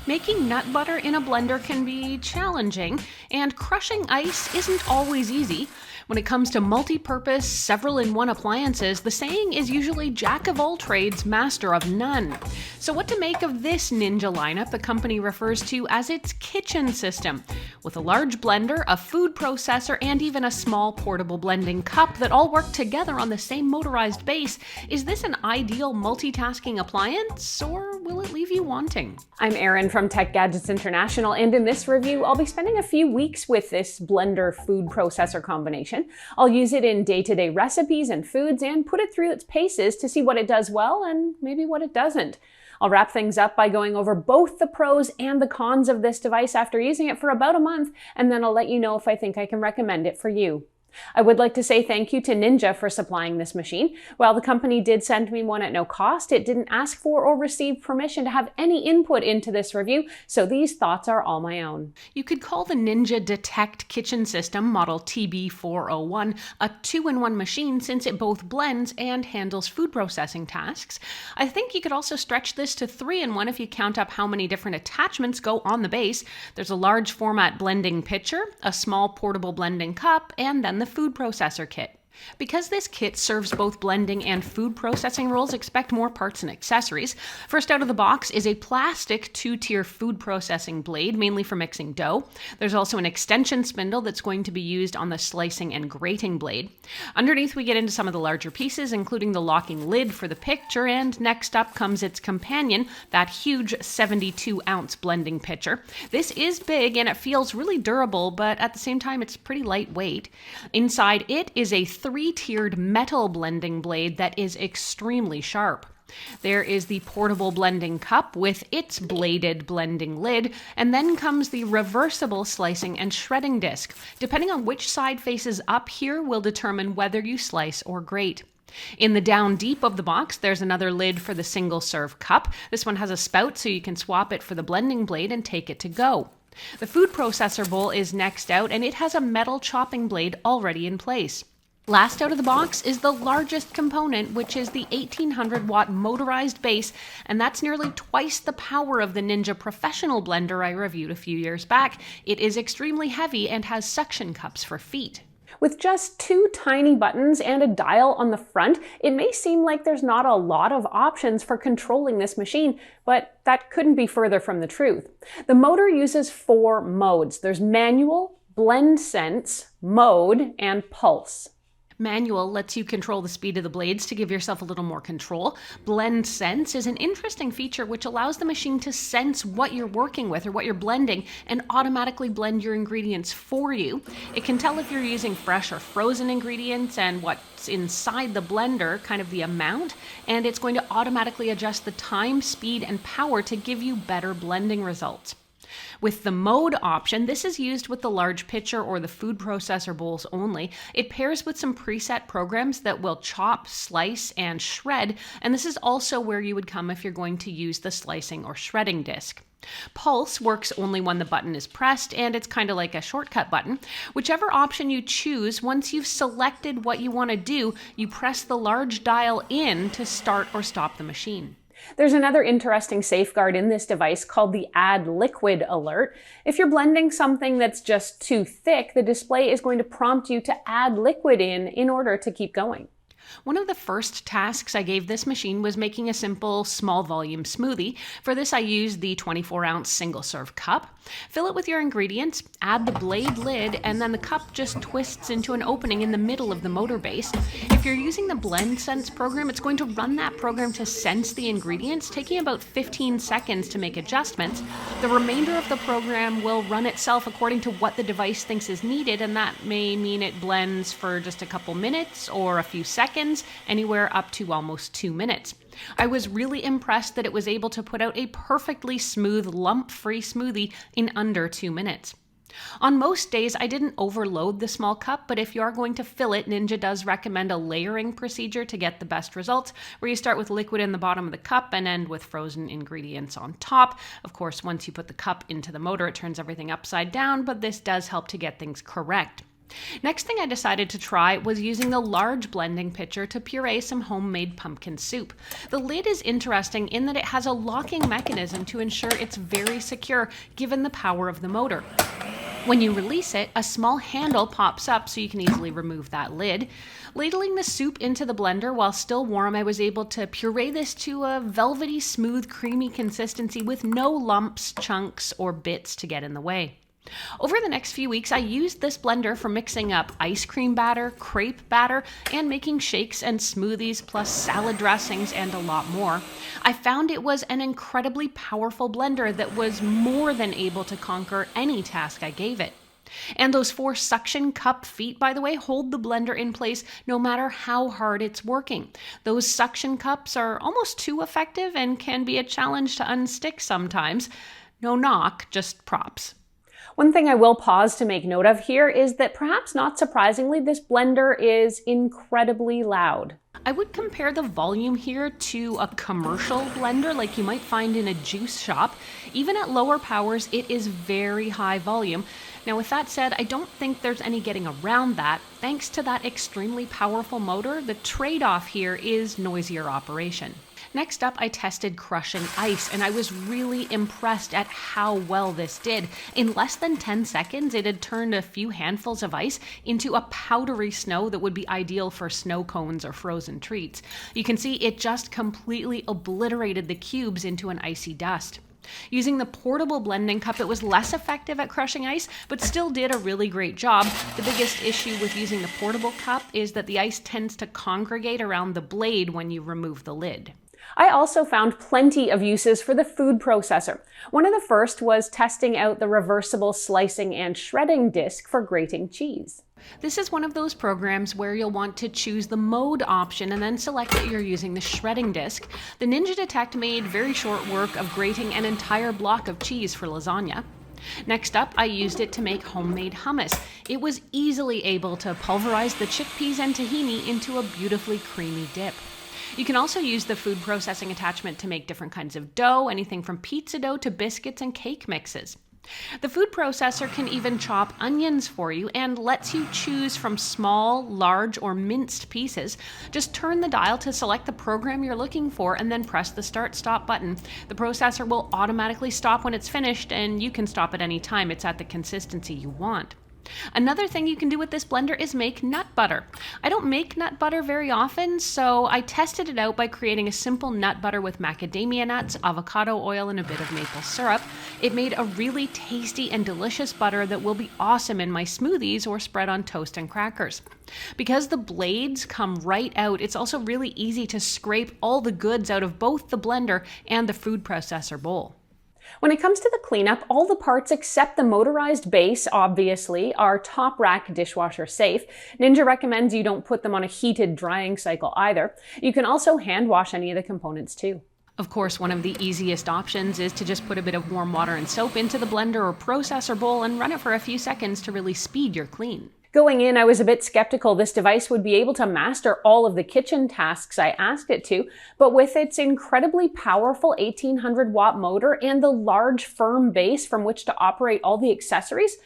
Making nut butter in a blender can be challenging, and crushing ice isn't always easy. When it comes to multi-purpose, several-in-one appliances, the saying is usually jack of all trades, master of none. So what to make of this Ninja lineup the company refers to as its kitchen system? With a large blender, a food processor, and even a small portable blending cup that all work together on the same motorized base, is this an ideal multitasking appliance, or will it leave you wanting? I'm Erin from Tech Gadgets International, and in this review, I'll be spending a few weeks with this blender food processor combination. I'll use it in day-to-day recipes and foods and put it through its paces to see what it does well and maybe what it doesn't. I'll wrap things up by going over both the pros and the cons of this device after using it for about a month, and then I'll let you know if I think I can recommend it for you. I would like to say thank you to Ninja for supplying this machine. While the company did send me one at no cost, it didn't ask for or receive permission to have any input into this review, so these thoughts are all my own. You could call the Ninja Detect kitchen system, model TB401, a two-in-one machine since it both blends and handles food processing tasks. I think you could also stretch this to 3-in-1 if you count up how many different attachments go on the base. There's a large format blending pitcher, a small portable blending cup, and then the food processor kit. Because this kit serves both blending and food processing roles, expect more parts and accessories. First out of the box is a plastic 2-tier food processing blade, mainly for mixing dough. There's also an extension spindle that's going to be used on the slicing and grating blade. Underneath we get into some of the larger pieces, including the locking lid for the pitcher, and next up comes its companion, that huge 72-ounce blending pitcher. This is big and it feels really durable, but at the same time it's pretty lightweight. Inside it is a 3-tiered metal blending blade that is extremely sharp. There is the portable blending cup with its bladed blending lid, and then comes the reversible slicing and shredding disc. Depending on which side faces up here will determine whether you slice or grate. In the down deep of the box, there's another lid for the single serve cup. This one has a spout so you can swap it for the blending blade and take it to go. The food processor bowl is next out, and it has a metal chopping blade already in place. Last out of the box is the largest component, which is the 1800 watt motorized base, and that's nearly twice the power of the Ninja Professional blender I reviewed a few years back. It is extremely heavy and has suction cups for feet. With just 2 tiny buttons and a dial on the front, it may seem like there's not a lot of options for controlling this machine, but that couldn't be further from the truth. The motor uses 4 modes. There's manual, blend sense, mode, and pulse. Manual lets you control the speed of the blades to give yourself a little more control. Blend Sense is an interesting feature which allows the machine to sense what you're working with or what you're blending and automatically blend your ingredients for you. It can tell if you're using fresh or frozen ingredients and what's inside the blender, kind of the amount, and it's going to automatically adjust the time, speed, and power to give you better blending results. With the mode option, this is used with the large pitcher or the food processor bowls only. It pairs with some preset programs that will chop, slice, and shred, and this is also where you would come if you're going to use the slicing or shredding disc. Pulse works only when the button is pressed, and it's kind of like a shortcut button. Whichever option you choose, once you've selected what you want to do, you press the large dial in to start or stop the machine. There's another interesting safeguard in this device called the Add Liquid alert. If you're blending something that's just too thick, the display is going to prompt you to add liquid in order to keep going. One of the first tasks I gave this machine was making a simple small volume smoothie. For this I used the 24-ounce single-serve cup. Fill it with your ingredients, add the blade lid, and then the cup just twists into an opening in the middle of the motor base. If you're using the Blend Sense program, it's going to run that program to sense the ingredients, taking about 15 seconds to make adjustments. The remainder of the program will run itself according to what the device thinks is needed, and that may mean it blends for just a couple minutes or a few seconds, anywhere up to almost 2 minutes. I was really impressed that it was able to put out a perfectly smooth, lump-free smoothie in under 2 minutes. On most days, I didn't overload the small cup, but if you are going to fill it, Ninja does recommend a layering procedure to get the best results, where you start with liquid in the bottom of the cup and end with frozen ingredients on top. Of course, once you put the cup into the motor, it turns everything upside down, but this does help to get things correct. Next thing I decided to try was using the large blending pitcher to puree some homemade pumpkin soup. The lid is interesting in that it has a locking mechanism to ensure it's very secure given the power of the motor. When you release it, a small handle pops up so you can easily remove that lid. Ladling the soup into the blender while still warm, I was able to puree this to a velvety, smooth, creamy consistency with no lumps, chunks, or bits to get in the way. Over the next few weeks, I used this blender for mixing up ice cream batter, crepe batter, and making shakes and smoothies, plus salad dressings and a lot more. I found it was an incredibly powerful blender that was more than able to conquer any task I gave it. And those 4 suction cup feet, by the way, hold the blender in place no matter how hard it's working. Those suction cups are almost too effective and can be a challenge to unstick sometimes. No knock, just props. One thing I will pause to make note of here is that perhaps not surprisingly, this blender is incredibly loud. I would compare the volume here to a commercial blender like you might find in a juice shop. Even at lower powers, it is very high volume. Now with that said, I don't think there's any getting around that. Thanks to that extremely powerful motor, the trade-off here is noisier operation. Next up, I tested crushing ice, and I was really impressed at how well this did. In less than 10 seconds, it had turned a few handfuls of ice into a powdery snow that would be ideal for snow cones or frozen treats. You can see it just completely obliterated the cubes into an icy dust. Using the portable blending cup, it was less effective at crushing ice, but still did a really great job. The biggest issue with using the portable cup is that the ice tends to congregate around the blade when you remove the lid. I also found plenty of uses for the food processor. One of the first was testing out the reversible slicing and shredding disc for grating cheese. This is one of those programs where you'll want to choose the mode option and then select that you're using the shredding disc. The Ninja Detect made very short work of grating an entire block of cheese for lasagna. Next up, I used it to make homemade hummus. It was easily able to pulverize the chickpeas and tahini into a beautifully creamy dip. You can also use the food processing attachment to make different kinds of dough, anything from pizza dough to biscuits and cake mixes. The food processor can even chop onions for you and lets you choose from small, large, or minced pieces. Just turn the dial to select the program you're looking for and then press the start-stop button. The processor will automatically stop when it's finished, and you can stop at any time it's at the consistency you want. Another thing you can do with this blender is make nut butter. I don't make nut butter very often, so I tested it out by creating a simple nut butter with macadamia nuts, avocado oil, and a bit of maple syrup. It made a really tasty and delicious butter that will be awesome in my smoothies or spread on toast and crackers. Because the blades come right out, it's also really easy to scrape all the goods out of both the blender and the food processor bowl. When it comes to the cleanup, all the parts except the motorized base, obviously, are top rack dishwasher safe. Ninja recommends you don't put them on a heated drying cycle either. You can also hand wash any of the components too. Of course, one of the easiest options is to just put a bit of warm water and soap into the blender or processor bowl and run it for a few seconds to really speed your clean. Going in, I was a bit skeptical this device would be able to master all of the kitchen tasks I asked it to, but with its incredibly powerful 1800 watt motor and the large firm base from which to operate all the accessories,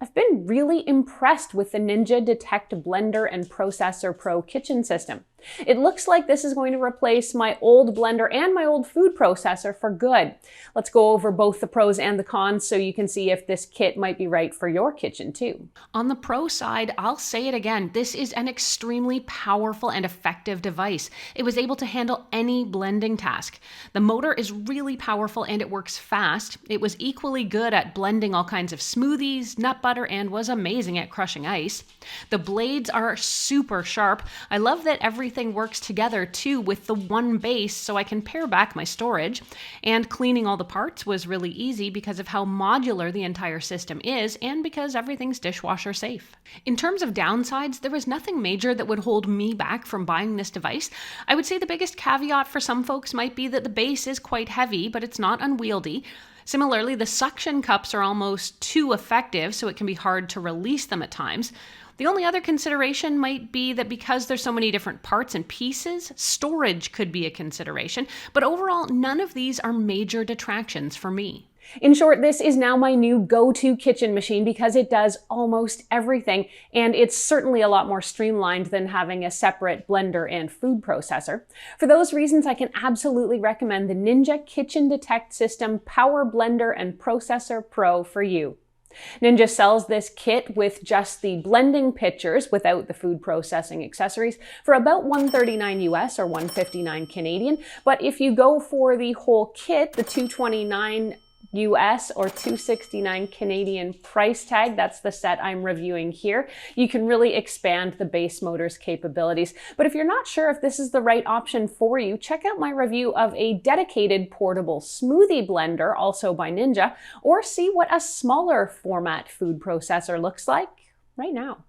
I've been really impressed with the Ninja Detect Blender and Processor Pro kitchen system. It looks like this is going to replace my old blender and my old food processor for good. Let's go over both the pros and the cons so you can see if this kit might be right for your kitchen too. On the pro side, I'll say it again, this is an extremely powerful and effective device. It was able to handle any blending task. The motor is really powerful and it works fast. It was equally good at blending all kinds of smoothies, nut butter, and was amazing at crushing ice. The blades are super sharp. I love that everything works together too with the one base so I can pare back my storage. And cleaning all the parts was really easy because of how modular the entire system is and because everything's dishwasher safe. In terms of downsides, there was nothing major that would hold me back from buying this device. I would say the biggest caveat for some folks might be that the base is quite heavy, but it's not unwieldy. Similarly, the suction cups are almost too effective, so it can be hard to release them at times. The only other consideration might be that because there's so many different parts and pieces, storage could be a consideration, but overall, none of these are major detractions for me. In short, this is now my new go-to kitchen machine because it does almost everything, and it's certainly a lot more streamlined than having a separate blender and food processor. For those reasons, I can absolutely recommend the Ninja Kitchen Detect System Power Blender and Processor Pro for you. Ninja sells this kit with just the blending pitchers without the food processing accessories for about $139 US or $159 Canadian. But if you go for the whole kit, the $229 US or $269 Canadian price tag, that's the set I'm reviewing here, you can really expand the base motor's capabilities. But if you're not sure if this is the right option for you, check out my review of a dedicated portable smoothie blender, also by Ninja, or see what a smaller format food processor looks like right now.